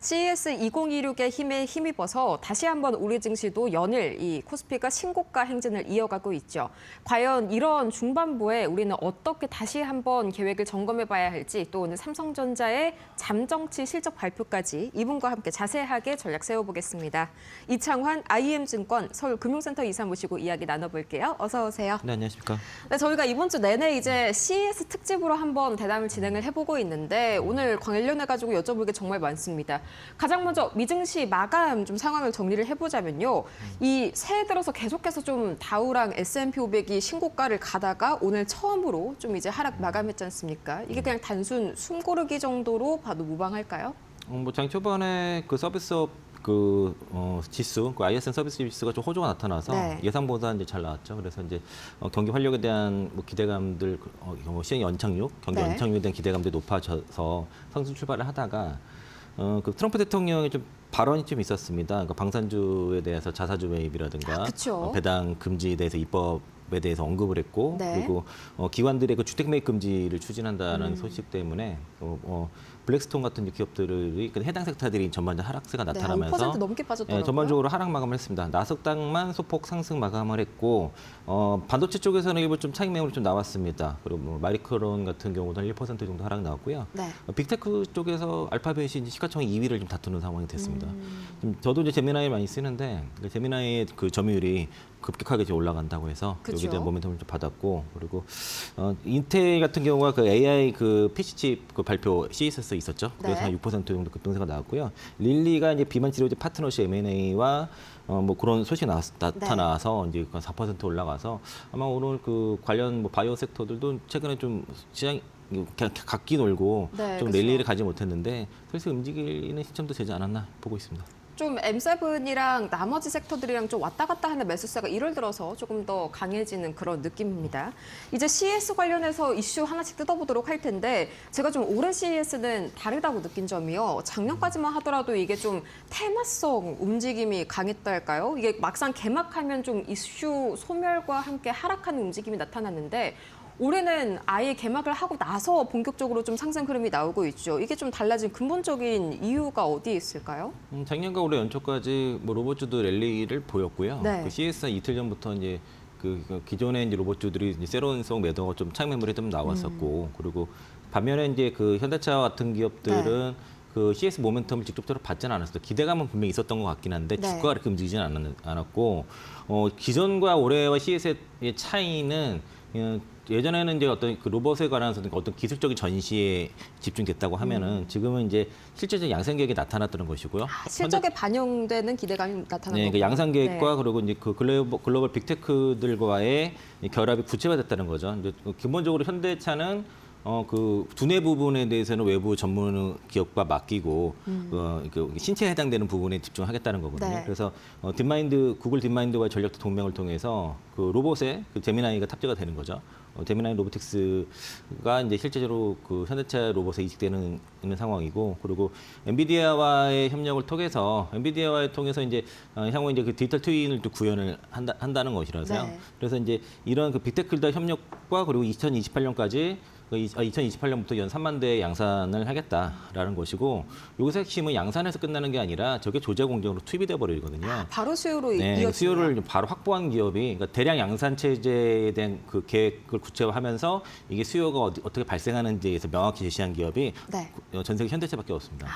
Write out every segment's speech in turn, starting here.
CES 2026의 힘에 힘입어서 다시 한번 우리 증시도 연일 이 코스피가 신고가 행진을 이어가고 있죠. 과연 이런 중반부에 우리는 어떻게 다시 한번 계획을 점검해봐야 할지, 또 오늘 삼성전자의 잠정치 실적 발표까지 이분과 함께 자세하게 전략 세워보겠습니다. 이창환 IM증권 서울금융센터 이사 모시고 이야기 나눠볼게요. 어서 오세요. 네, 안녕하십니까. 네, 저희가 이번 주 내내 이제 CES 특집으로 한번 대담을 진행을 해보고 있는데 오늘 관련해가지고 여쭤볼 게 정말 많습니다. 가장 먼저 미증시 마감 좀 상황을 정리를 해보자면요. 이 새해 들어서 계속해서 좀 다우랑 S&P 500이 신고가를 가다가 오늘 처음으로 좀 이제 하락 마감했지 않습니까? 이게 그냥 단순 숨고르기 정도로 봐도 무방할까요? 장 초반에 그 서비스업 지수, 그 ISM 서비스 지수가 좀 호조가 나타나서 네. 예상보다 이제 잘 나왔죠. 그래서 이제 경기 활력에 대한 기대감들, 시행 연착륙, 경기 네. 연착륙에 대한 기대감들이 높아져서 상승 출발을 하다가 그 트럼프 대통령이 좀 발언이 좀 있었습니다. 그러니까 방산주에 대해서 자사주 매입이라든가 그쵸. 배당 금지에 대해서 입법에 대해서 언급을 했고, 네. 그리고 기관들의 그 주택 매입 금지를 추진한다는 소식 때문에 블랙스톤 같은 기업들이 해당 섹터들이 전반적 하락세가 네, 나타나면서 5% 넘게 빠졌더라고요. 전반적으로 하락 마감을 했습니다. 나스닥만 소폭 상승 마감을 했고 반도체 쪽에서는 일부 좀 차익 매물이 좀 나왔습니다. 그리고 마이크론 같은 경우도 한 1% 정도 하락 나왔고요. 네. 빅테크 쪽에서 알파벳이 이제 시가총액 2위를 좀 다투는 상황이 됐습니다. 저도 이제 제미나이 많이 쓰는데 제미나이의 그 점유율이 급격하게 이제 올라간다고 해서 그쵸. 여기 대한 모멘텀을 좀 받았고, 그리고 인텔 같은 경우가 그 AI 그 PC칩 그 발표 CES에 있었죠. 그래서 네. 한 6% 정도 급등세가 나왔고요. 릴리가 이제 비만 치료제 파트너십 M&A와 뭐 그런 소식이 나타나서 이제 4% 올라가서 아마 오늘 그 관련 뭐 바이오 섹터들도 최근에 좀 시장 그냥 각기 놀고 네, 좀 그렇죠. 랠리를 가지 못했는데 슬슬 움직이는 시점도 되지 않았나 보고 있습니다. 좀 M7이랑 나머지 섹터들이랑 좀 왔다 갔다 하는 매수세가 1월 들어서 조금 더 강해지는 그런 느낌입니다. 이제 CES 관련해서 이슈 하나씩 뜯어보도록 할 텐데 제가 좀 올해 CES는 다르다고 느낀 점이요. 작년까지만 하더라도 이게 좀 테마성 움직임이 강했다 할까요? 이게 막상 개막하면 좀 이슈 소멸과 함께 하락하는 움직임이 나타났는데 올해는 아예 개막을 하고 나서 본격적으로 좀 상승 흐름이 나오고 있죠. 이게 좀 달라진 근본적인 이유가 어디에 있을까요? 작년과 올해 연초까지 뭐 로봇주도 랠리를 보였고요. 네. 그 CES 이틀 전부터 이제 그 기존의 이제 로봇주들이 이제 새로운성 매도가 좀 차익 매물이 좀 나왔었고, 그리고 반면에 이제 그 현대차 같은 기업들은 그 CES 모멘텀을 직접적으로 받지는 않았어요. 기대감은 분명히 있었던 것 같긴 한데 네. 주가가 그렇게 움직이지는 않았고, 기존과 올해와 CES의 차이는 예전에는 이제 어떤 그 로봇에 관한 어떤 기술적인 전시에 집중됐다고 하면은 지금은 이제 실제적인 양산 계획이 나타났다는 것이고요. 실적에 반영되는 기대감이 나타나는 네, 거고. 그 양산 계획과 그리고 이제 그 글로벌 빅테크들과의 결합이 구체화됐다는 거죠. 이제 기본적으로 현대차는 그 두뇌 부분에 대해서는 외부 전문 기업과 맡기고 그 신체에 해당되는 부분에 집중하겠다는 거거든요. 네. 그래서 구글 딥마인드와의 전략 동맹을 통해서 그 로봇에 그 제미나이가 탑재가 되는 거죠. 제미나이 로보틱스가 이제 실제적으로 그 현대차 로봇에 이식되는 있는 상황이고, 그리고 엔비디아와의 협력을 통해서 이제 향후 이제 그 디지털 트윈을 또 구현을 한다는 것이라서요. 네. 그래서 이제 이런 그 빅테크들 협력과 그리고 2028년까지 2028년부터 연 3만 대 양산을 하겠다라는 것이고, 여기서 핵심은 양산에서 끝나는 게 아니라 저게 조제 공정으로 투입이 돼 버리거든요. 바로 수요로 네, 이어지네요. 수요를 바로 확보한 기업이, 그러니까 대량 양산 체제에 대한 그 계획을 구체화하면서 이게 수요가 어떻게 발생하는지에서 명확히 제시한 기업이 네. 전 세계 현대차밖에 없습니다.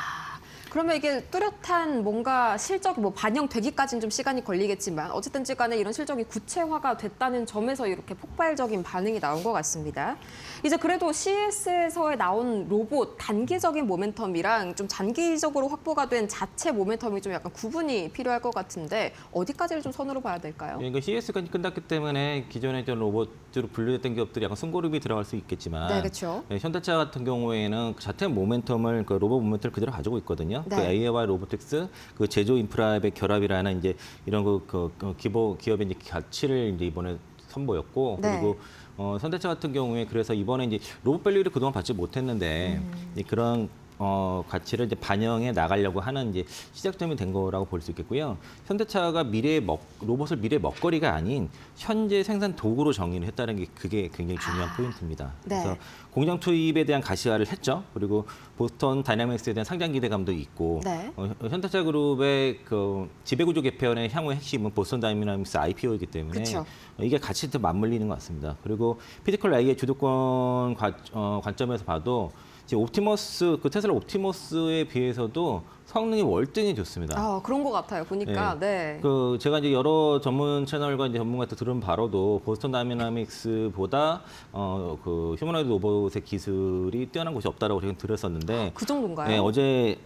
그러면 이게 뚜렷한 뭔가 실적이 뭐 반영되기까지는 좀 시간이 걸리겠지만 어쨌든지 간에 이런 실적이 구체화가 됐다는 점에서 이렇게 폭발적인 반응이 나온 것 같습니다. 이제 그래도 CES에서 나온 로봇 단기적인 모멘텀이랑 좀 장기적으로 확보가 된 자체 모멘텀이 좀 약간 구분이 필요할 것 같은데 어디까지를 좀 선으로 봐야 될까요? 그러니까 CES가 끝났기 때문에 기존의 로봇으로 분류됐던 기업들이 약간 숨고름이 들어갈 수 있겠지만, 네, 그렇죠. 현대차 같은 경우에는 자체 모멘텀을 그 로봇 모멘텀을 그대로 가지고 있거든요. 네. 그 AI 로보틱스, 그 제조 인프라의 결합이라는 이제 이런 기업의 이제 가치를 이제 이번에 선보였고, 네. 그리고 현대차 같은 경우에 그래서 이번에 이제 로봇 밸류를 그동안 받지 못했는데 이제 그런 가치를 이제 반영해 나가려고 하는 이제 시작점이 된 거라고 볼 수 있겠고요. 현대차가 로봇을 미래의 먹거리가 아닌 현재 생산 도구로 정의를 했다는 게 그게 굉장히 중요한 포인트입니다. 네. 그래서 공장 투입에 대한 가시화를 했죠. 그리고 보스턴 다이나믹스에 대한 상장 기대감도 있고 네. 현대차 그룹의 그 지배구조 개편의 향후의 핵심은 보스턴 다이나믹스 IPO이기 때문에 그쵸. 이게 같이 더 맞물리는 것 같습니다. 그리고 피지컬 AI의 주도권 관점에서 봐도 지금 테슬라 옵티머스에 비해서도 성능이 월등히 좋습니다. 그런 것 같아요. 보니까. 네. 제가 이제 여러 전문 채널과 이제 전문가한테 들은 바로도 보스턴 다이내믹스보다 그 휴머노이드 로봇의 기술이 뛰어난 곳이 없다라고 제가 들었었는데. 그 정도인가요? 네, 어제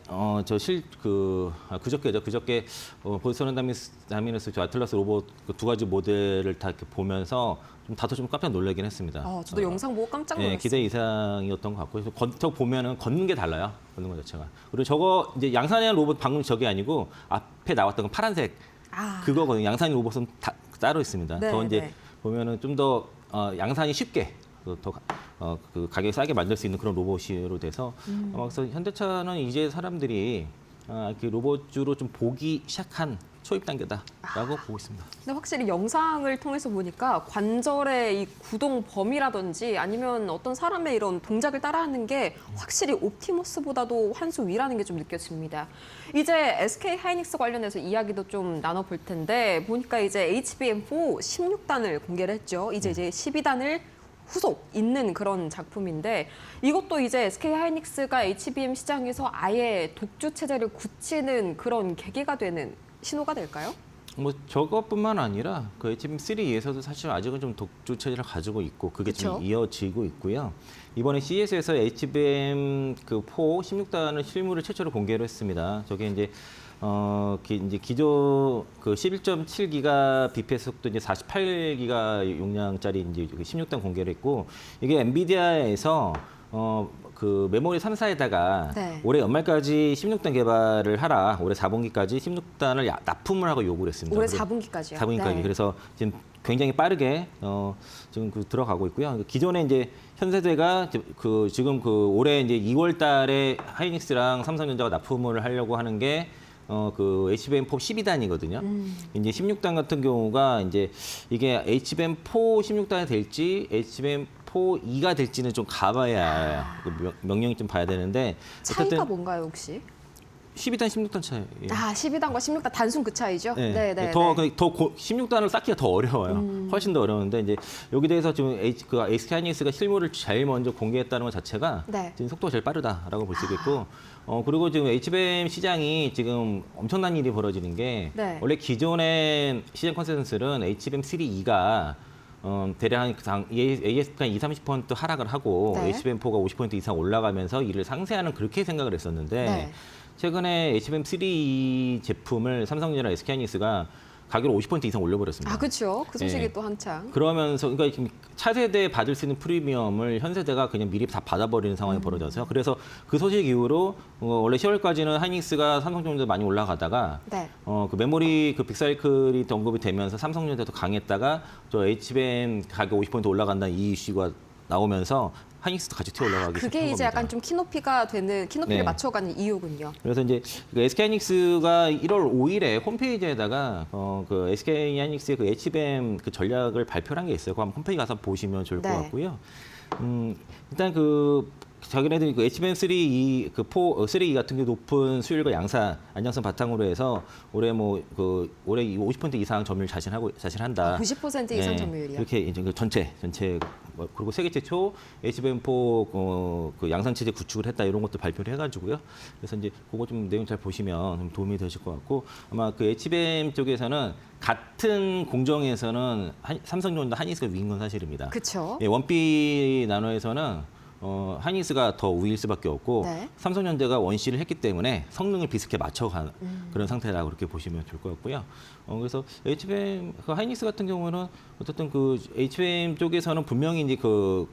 그저께 보스턴 다이내믹스 아틀라스 로봇 그 두 가지 모델을 다 이렇게 보면서 다소 좀 깜짝 놀라긴 했습니다. 저도 영상 보고 깜짝 놀랐어요. 네, 기대 이상이었던 것 같고, 저 보면은 걷는 게 달라요. 걷는 것 자체가. 그리고 저거 이제 양산형 로봇 방금 저게 아니고 앞에 나왔던 건 파란색 그거거든요. 양산형 로봇은 따로 있습니다. 네, 더 이제 네. 보면은 좀 더 양산이 쉽게 그 가격이 싸게 만들 수 있는 그런 로봇으로 돼서 그래서 현대차는 이제 사람들이 그 로봇주로 좀 보기 시작한 초입 단계다라고 보고 있습니다. 근데 확실히 영상을 통해서 보니까 관절의 이 구동 범위라든지 아니면 어떤 사람의 이런 동작을 따라하는 게 확실히 옵티머스보다도 한 수 위라는 게 좀 느껴집니다. 이제 SK 하이닉스 관련해서 이야기도 좀 나눠볼 텐데 보니까 이제 HBM4 16단을 공개를 했죠. 이제 12단을 후속 있는 그런 작품인데 이것도 이제 SK 하이닉스가 HBM 시장에서 아예 독주 체제를 굳히는 그런 계기가 되는 신호가 될까요? 뭐 저것뿐만 아니라 그 HBM3에서도 사실 아직은 좀 독주 체제를 가지고 있고 그게 그쵸? 좀 이어지고 있고요. 이번에 CES에서 HBM 그 4 16단을 실물을 최초로 공개를 했습니다. 저게 이제 이제 기존 그 11.7기가 BPS 속도 이제 48기가 용량짜리 이제 16단 공개를 했고 이게 엔비디아에서 그 메모리 3사에다가 네. 올해 연말까지 16단 개발을 하라. 올해 4분기까지 16단을 납품을 하고 요구를 했습니다. 올해 4분기까지요. 4분기까지. 네. 그래서 지금 굉장히 빠르게 지금 들어가고 있고요. 기존에 이제 현세대가 지금 올해 이제 2월달에 하이닉스랑 삼성전자가 납품을 하려고 하는 게 그 HBM4 12단이거든요. 이제 16단 같은 경우가 이제 이게 HBM4 16단이 될지 HBM4 2가 될지는 좀 가봐야 그 명령이 좀 봐야 되는데 차이가 뭔가요, 혹시? 12단 16단 차이. 12단과 16단 단순 그 차이죠? 네. 네. 16단을 쌓기가 더 어려워요. 훨씬 더 어려운데 이제 여기 대해서 지금 SK 하이닉스가 실물을 제일 먼저 공개했다는 것 자체가 네. 지금 속도가 제일 빠르다라고 볼 수 있겠고 그리고 지금 HBM 시장이 지금 엄청난 일이 벌어지는 게 네. 원래 기존의 시장 컨센서스는 HBM3E가 대략 AS가 20-30% 하락을 하고 네. HBM4가 50% 이상 올라가면서 이를 상쇄하는 그렇게 생각을 했었는데 네. 최근에 HBM3 제품을 삼성전자 SK 하이닉스가 가격을 50% 이상 올려버렸습니다. 그렇죠. 그 소식이 네. 또 한창. 그러면서 그러니까 지금 차세대에 받을 수 있는 프리미엄을 현세대가 그냥 미리 다 받아버리는 상황이 벌어져서요. 그래서 그 소식 이후로 원래 10월까지는 하이닉스가 삼성전자 많이 올라가다가 네. 그 메모리 그 빅사이클이 언급이 되면서 삼성전자도 강했다가 저 HBM 가격 50% 올라간다는 이 이슈가 나오면서 하이닉스도 같이 튀어 올라가기 시작한 그게 겁니다. 이제 약간 좀 키높이를 네. 맞춰가는 이유군요. 그래서 이제 SK 하이닉스가 1월 5일에 홈페이지에다가 그 SK 하이닉스의 그 HBM 그 전략을 발표를 한 게 있어요. 그 한번 홈페이지 가서 보시면 좋을 네. 것 같고요. 일단 자기네들이 그 HBM3 3E 같은 게 높은 수율과 안정성 바탕으로 해서 올해 올해 50% 이상 점유율 자신한다. 90% 이상 점유율이요. 이렇게 이제 그 전체 그리고 세계 최초 HBM4 그 양산 체제 구축을 했다 이런 것도 발표를 해가지고요. 그래서 이제 그거 좀 내용 잘 보시면 좀 도움이 되실 것 같고 아마 그 HBM 쪽에서는 같은 공정에서는 삼성전자 하이닉스가 위인 건 사실입니다. 그렇죠. 예, 원비 나노에서는 하이닉스가 더 우위일 수밖에 없고 네. 삼성전자가 원시를 했기 때문에 성능을 비슷하게 맞춰간 그런 상태라고 그렇게 보시면 좋을 것 같고요. 그래서 HBM 하이닉스 같은 경우는 어쨌든 그 HBM 쪽에서는 분명히 이제 그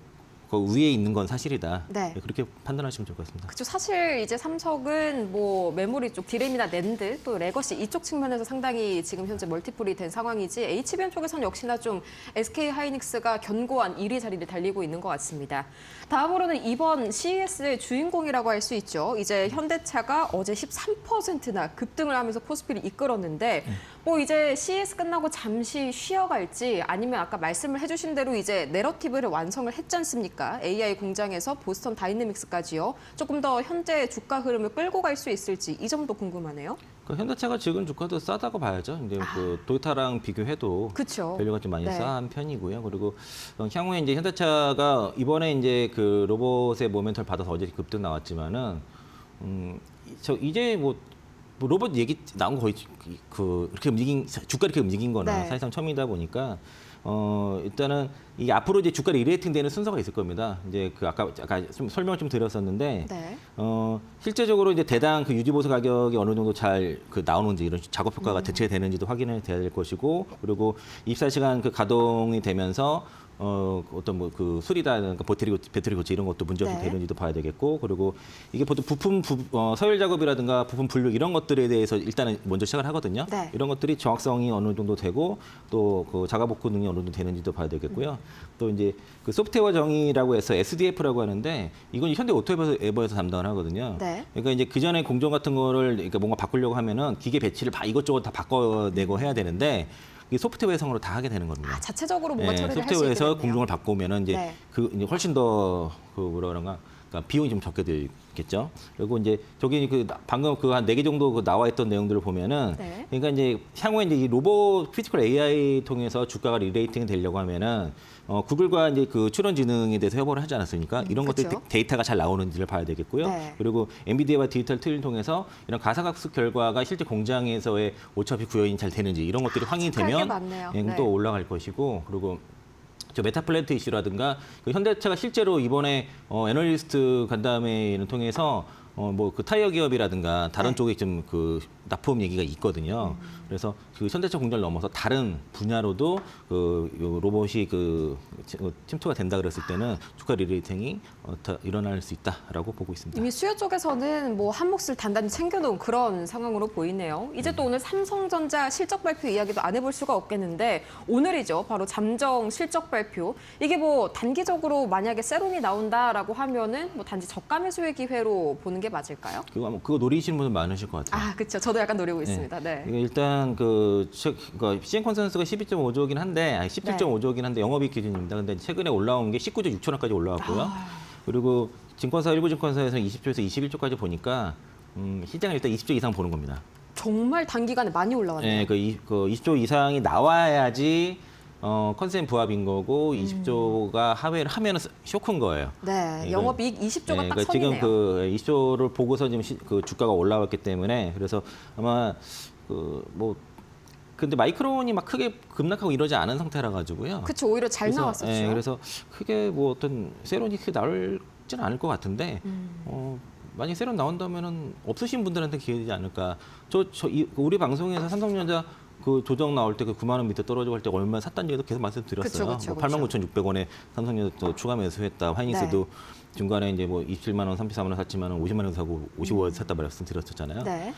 그 위에 있는 건 사실이다. 네. 그렇게 판단하시면 좋을 것 같습니다. 그렇죠. 사실 이제 삼성은 뭐 메모리 쪽 디램이나 낸드 또 레거시 이쪽 측면에서 상당히 지금 현재 멀티플이 된 상황이지 HBM 쪽에서는 역시나 좀 SK 하이닉스가 견고한 1위 자리를 달리고 있는 것 같습니다. 다음으로는 이번 CES의 주인공이라고 할 수 있죠. 이제 현대차가 어제 13%나 급등을 하면서 코스피를 이끌었는데 뭐 이제 CES 끝나고 잠시 쉬어갈지 아니면 아까 말씀을 해주신 대로 이제 내러티브를 완성을 했지 않습니까? AI 공장에서 보스턴 다이내믹스까지요. 조금 더 현재 주가 흐름을 끌고 갈 수 있을지 이 점도 궁금하네요. 그 현대차가 지금 주가도 싸다고 봐야죠. 이제 그 도요타랑 비교해도 그쵸. 밸류가 좀 많이 네. 싸한 편이고요. 그리고 향후에 이제 현대차가 이번에 이제 그 로봇의 모멘텀을 받아서 어제 급등 나왔지만은 저 이제 뭐 로봇 얘기 나온 거 거의 그 이렇게 움직인 주가 이렇게 움직인 거는 네. 사실상 처음이다 보니까 일단은 이 앞으로 이제 주가를 리레이팅 되는 순서가 있을 겁니다. 이제 그 아까 좀 설명을 좀 드렸었는데 네. 실제적으로 이제 대당 그 유지보수 가격이 어느 정도 잘 그 나오는지 이런 작업 효과가 대체되는지도 확인을 돼야 될 것이고 그리고 24시간 그 가동이 되면서 어떤 뭐 그 수리다든가 배터리 교체 이런 것도 문제 없이 네. 되는지도 봐야 되겠고 그리고 이게 보통 부품 서열 작업이라든가 부품 분류 이런 것들에 대해서 일단은 먼저 시작을 하거든요. 네. 이런 것들이 정확성이 어느 정도 되고 또 그 자가 복구 능력이 어느 정도 되는지도 봐야 되겠고요. 또 이제 그 소프트웨어 정의라고 해서 SDF라고 하는데 이건 현대 오토에버에서 담당을 하거든요. 네. 그러니까 이제 그 전에 공정 같은 거를 그러니까 뭔가 바꾸려고 하면은 기계 배치를 이것저것 다 바꿔내고 해야 되는데 이게 소프트웨어 성으로 다 하게 되는 겁니다. 자체적으로 뭔가 처리를 할 수 있게 소프트웨어에서 됐네요. 공정을 바꾸면은 이제 네. 이제 훨씬 더 그 뭐라 그런가 그러니까 비용이 좀 적게 들겠죠. 그리고 이제 저기 그 방금 그 한 4개 정도 그 나와 있던 내용들을 보면은 네. 그러니까 이제 향후에 이제 이 로봇 피지컬 AI 통해서 주가가 리레이팅 되려고 하면은 구글과 이제 그 출원지능에 대해서 협업을 하지 않았습니까? 이런 것들 그렇죠. 데이터가 잘 나오는지를 봐야 되겠고요. 네. 그리고 엔비디아와 디지털 툴을 통해서 이런 가상학습 결과가 실제 공장에서의 오차비 구현이 잘 되는지 이런 것들이 확인이 체크할 게 되면 많네요. 또 네. 올라갈 것이고 그리고 저 메타플랜트 이슈라든가 그 현대차가 실제로 이번에 애널리스트 간담회를 통해서 뭐 그 타이어 기업이라든가 다른 네. 쪽에 좀 그 납품 얘기가 있거든요. 그래서 그 현대차 공장을 넘어서 다른 분야로도 그 요 로봇이 그 침투가 된다 그랬을 때는 주가 리레이팅이 일어날 수 있다라고 보고 있습니다. 이미 수요 쪽에서는 뭐 한 몫을 단단히 챙겨놓은 그런 상황으로 보이네요. 이제 또 오늘 삼성전자 실적 발표 이야기도 안 해볼 수가 없겠는데 오늘이죠. 바로 잠정 실적 발표. 이게 뭐 단기적으로 만약에 세론이 나온다라고 하면은 뭐 단지 저가 매수의 기회로 보는 게 맞을까요? 그거 노리시는 분들 많으실 것 같아요. 아, 그렇죠. 저도 약간 노리고 있습니다. 네. 이게 일단 그러니까 시행 컨센서스가 12.5조긴 한데 17.5조긴 한데 영업이익 기준입니다. 근데 최근에 올라온 게 19조 6천원까지 올라왔고요. 그리고 증권사 일부 증권사에서는 20조에서 21조까지 보니까 시장은 일단 20조 이상 보는 겁니다. 정말 단기간에 많이 올라왔네요. 네, 그 20조 이상이 나와야지 컨센 부합인 거고 20조가 하회를 하면은 쇼크인 거예요. 네, 이건- 영업이익 20조가 딱 그러니까 선이네요. 지금 그 20조를 보고서 지금 그 주가가 올라왔기 때문에 그래서 아마 근데 마이크론이 막 크게 급락하고 이러지 않은 상태라 가지고요. 그렇죠. 오히려 잘 그래서, 나왔었죠. 그래서 크게 뭐 어떤 세론이 크게 나올지는 않을 것 같은데 만약 세론 나온다면은 없으신 분들한테 기회되지 않을까. 우리 방송에서 삼성전자 그 조정 나올 때 그 9만 원 밑에 떨어지고 할 때 얼마 샀다는 얘기도 계속 말씀드렸어요. 그쵸, 뭐 89,600원에 삼성전자 또 추가 매수했다. 하이닉스도 중간에 이제 뭐 27만 원, 34만 원 샀지만 50만 원 사고 55원 샀다 말씀드렸었잖아요. 네.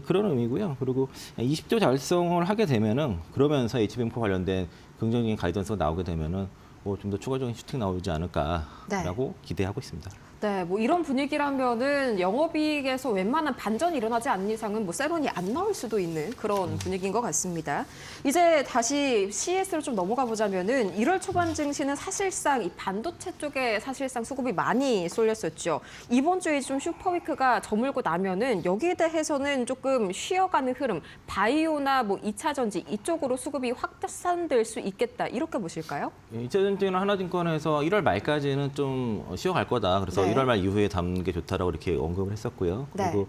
그런 의미고요. 그리고 20조 달성을 하게 되면은 그러면서 HBM4 관련된 긍정적인 가이던스가 나오게 되면은 뭐 좀 더 추가적인 슈팅 나오지 않을까라고 기대하고 있습니다. 네, 뭐 이런 분위기라면은 영업이익에서 웬만한 반전이 일어나지 않는 이상은 뭐 세론이 안 나올 수도 있는 그런 분위기인 것 같습니다. 이제 다시 CES로 좀 넘어가 보자면은 1월 초반 증시는 사실상 이 반도체 쪽에 사실상 수급이 많이 쏠렸었죠. 이번 주에 좀 슈퍼위크가 저물고 나면은 여기에 대해서는 조금 쉬어가는 흐름, 바이오나 뭐 2차 전지 이쪽으로 수급이 확산될 수 있겠다 이렇게 보실까요? 2차 전지는 하나증권에서 1월 말까지는 좀 쉬어갈 거다. 그래서 네. 1월 말 이후에 담는 게 좋다라고 이렇게 언급을 했었고요. 네. 그리고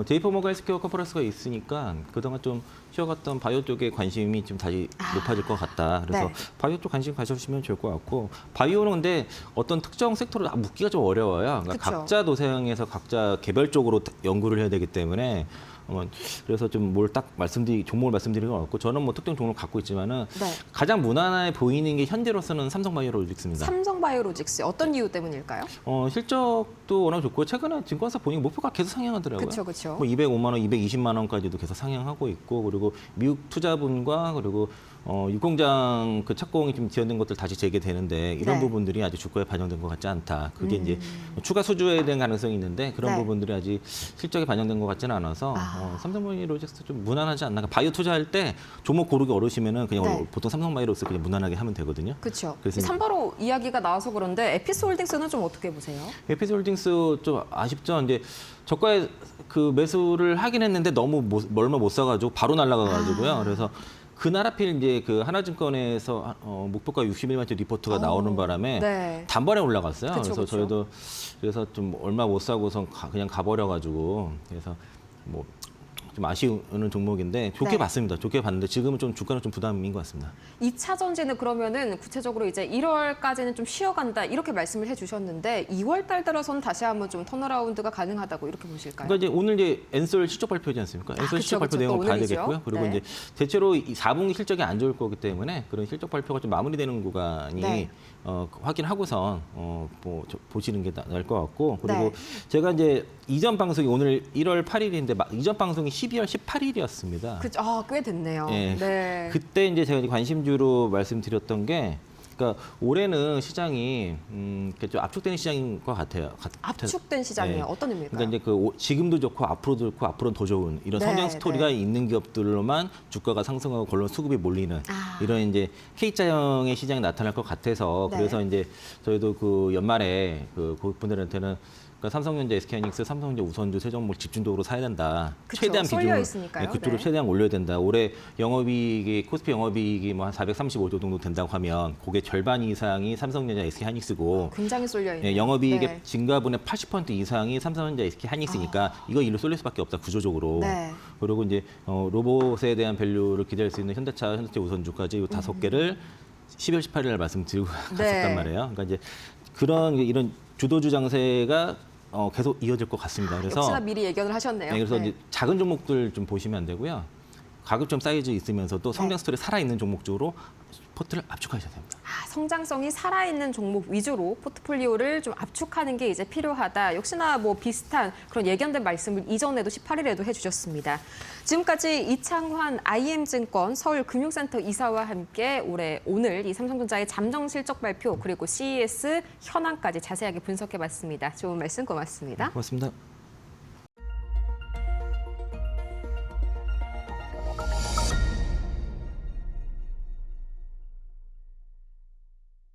JP모건 헬스케어 컨퍼런스가 있으니까 그동안 좀 쉬어갔던 바이오 쪽에 관심이 좀 다시 높아질 것 같다. 그래서 네. 바이오 쪽 관심 가져주시면 좋을 것 같고 바이오는 근데 어떤 특정 섹터로 묶기가 좀 어려워요. 그러니까 그쵸. 각자 도생에서 각자 개별적으로 연구를 해야 되기 때문에 그래서 좀 뭘 딱 종목을 말씀드리는 건 없고 저는 뭐 특정 종목을 갖고 있지만은 네. 가장 무난해 보이는 게 현재로서는 삼성바이오로직스입니다. 삼성바이오로직스 어떤 이유 때문일까요? 실적도 워낙 좋고 최근에 증권사 보니까 목표가 계속 상향하더라고요. 그렇죠. 뭐 205만 원, 220만 원까지도 계속 상향하고 있고 그리고 미국 투자분과 그리고 유공장 그 착공이 좀 지연된 것들 다시 재개되는데 이런 네. 부분들이 아직 주가에 반영된 것 같지 않다. 그게 이제 추가 수주에 대한 가능성이 있는데 그런 네. 부분들이 아직 실적에 반영된 것 같지는 않아서 삼성바이오로직스 좀 무난하지 않나. 바이오 투자할 때 종목 고르기 어려우시면은 그냥 네. 보통 삼성바이오로직스 그냥 무난하게 하면 되거든요. 그렇죠. 그래서 삼바로 이야기가 나와서 그런데 에피스홀딩스는 좀 어떻게 보세요? 에피스홀딩스 좀 아쉽죠. 이제 저가에 그 매수를 하긴 했는데 너무 얼마 못 사가지고 바로 날라가가지고요. 그래서 그날 하필 이제 그 하나증권에서 목표가 61만원 리포트가 나오는 바람에 네. 단번에 올라갔어요. 그쵸, 그래서 그쵸. 저희도 그래서 좀 얼마 못 사고서 그냥 가버려가지고 그래서 뭐 좀 아쉬운 종목인데 좋게 네. 봤습니다. 좋게 봤는데 지금은 좀 주가는 좀 부담인 것 같습니다. 2차 전지는 그러면은 구체적으로 이제 1월까지는 좀 쉬어간다 이렇게 말씀을 해주셨는데 2월 달 들어서는 다시 한번 좀 턴어라운드가 가능하다고 이렇게 보실까요? 그러니까 이제 오늘 이제 엔솔 실적 발표지 않습니까? 엔솔 그쵸, 실적 발표 그쵸. 내용을 또 봐야 오늘이죠. 되겠고요. 그리고 네. 이제 대체로 이 4분기 실적이 안 좋을 거기 때문에 그런 실적 발표가 좀 마무리되는 구간이 네. 확인하고선 보시는 게 나을 것 같고 그리고 네. 제가 이제 이전 방송이 오늘 1월 8일인데 이전 방송이 12월 18일이었습니다. 꽤 됐네요. 예. 네. 그때 이제 제가 관심주로 말씀드렸던 게 그러니까 올해는 시장이 좀 압축되는 시장인 것 같아요. 압축된 시장이에요. 네. 어떤 의미일까요? 그러니까 이제 지금도 좋고 앞으로도 좋고 앞으로는 더 좋은 이런 네, 성장 스토리가 네. 있는 기업들로만 주가가 상승하고 언론 수급이 몰리는 이런 이제 K자형의 시장이 나타날 것 같아서 네. 그래서 이제 저희도 그 연말에 그 고객분들한테는 그러니까 삼성전자, SK하이닉스, 삼성전자, 우선주 세 종목 집중적으로 사야 된다. 그쵸, 최대한 쏠려 비중을 있으니까요. 그쪽으로 네. 최대한 올려야 된다. 올해 영업이익이 코스피 영업이익이 뭐 한 435조 정도 된다고 하면 그게 절반 이상이 삼성전자, SK하이닉스고 굉장히 쏠려 있는. 영업이익의 네. 증가분의 80% 이상이 삼성전자, SK하이닉스니까 이거 일로 쏠릴 수밖에 없다 구조적으로. 네. 그리고 이제 로봇에 대한 밸류를 기대할 수 있는 현대차, 우선주까지 이 5개를 12월 18일 날 말씀드리고 갔었단 말이에요. 그러니까 이제 이런 주도주 장세가 계속 이어질 것 같습니다. 그래서 역시나 미리 예견을 하셨네요. 네, 그래서 네. 이제 작은 종목들 좀 보시면 안 되고요. 가급적 사이즈 있으면서도 성장 스토리 살아있는 종목 쪽으로 포트를 압축하셔야 됩니다. 성장성이 살아있는 종목 위주로 포트폴리오를 좀 압축하는 게 이제 필요하다. 역시나 뭐 비슷한 그런 예견된 말씀을 이전에도 18일에도 해주셨습니다. 지금까지 이창환 IM증권 서울금융센터 이사와 함께 오늘 이 삼성전자의 잠정 실적 발표 그리고 CES 현황까지 자세하게 분석해봤습니다. 좋은 말씀 고맙습니다. 고맙습니다.